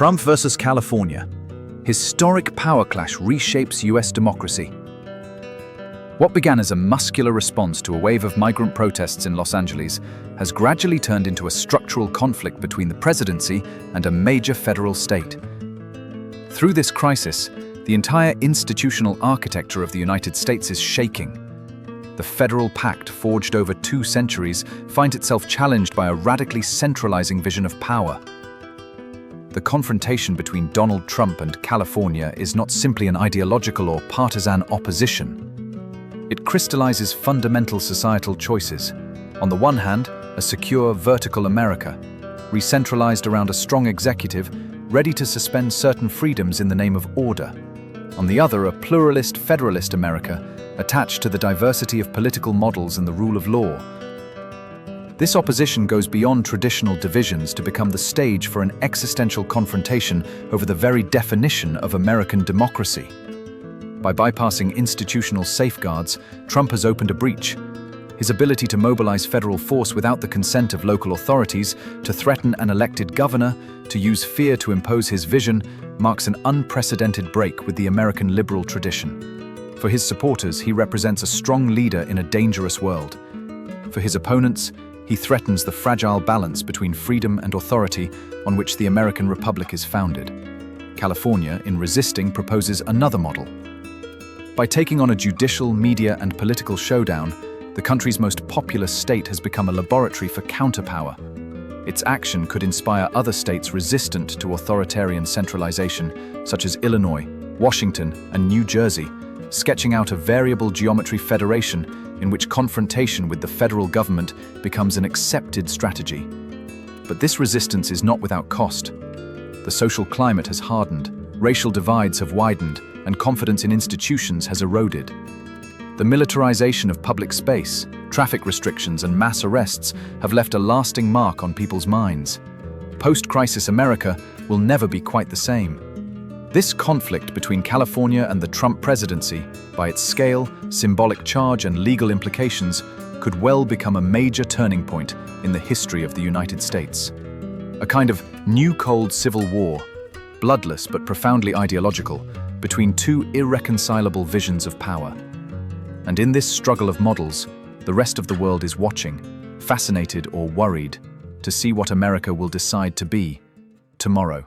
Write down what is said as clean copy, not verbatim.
Trump versus California. Historic power clash reshapes US democracy. What began as a muscular response to a wave of migrant protests in Los Angeles has gradually turned into a structural conflict between the presidency and a major federal state. Through this crisis, the entire institutional architecture of the United States is shaking. The federal pact forged over 2 centuries finds itself challenged by a radically centralizing vision of power. The confrontation between Donald Trump and California is not simply an ideological or partisan opposition. It crystallizes fundamental societal choices. On the one hand, a secure, vertical America, re-centralized around a strong executive, ready to suspend certain freedoms in the name of order. On the other, a pluralist, federalist America, attached to the diversity of political models and the rule of law. This opposition goes beyond traditional divisions to become the stage for an existential confrontation over the very definition of American democracy. By bypassing institutional safeguards, Trump has opened a breach. His ability to mobilize federal force without the consent of local authorities, to threaten an elected governor, to use fear to impose his vision, marks an unprecedented break with the American liberal tradition. For his supporters, he represents a strong leader in a dangerous world. For his opponents, he threatens the fragile balance between freedom and authority on which the American Republic is founded. California, in resisting, proposes another model. By taking on a judicial, media, and political showdown, the country's most populous state has become a laboratory for counterpower. Its action could inspire other states resistant to authoritarian centralization, such as Illinois, Washington, and New Jersey, sketching out a variable geometry federation in which confrontation with the federal government becomes an accepted strategy. But this resistance is not without cost. The social climate has hardened, racial divides have widened, and confidence in institutions has eroded. The militarization of public space, traffic restrictions, and mass arrests have left a lasting mark on people's minds. Post-crisis America will never be quite the same. This conflict between California and the Trump presidency, by its scale, symbolic charge, and legal implications, could well become a major turning point in the history of the United States. A kind of new cold civil war, bloodless but profoundly ideological, between 2 irreconcilable visions of power. And in this struggle of models, the rest of the world is watching, fascinated or worried, to see what America will decide to be tomorrow.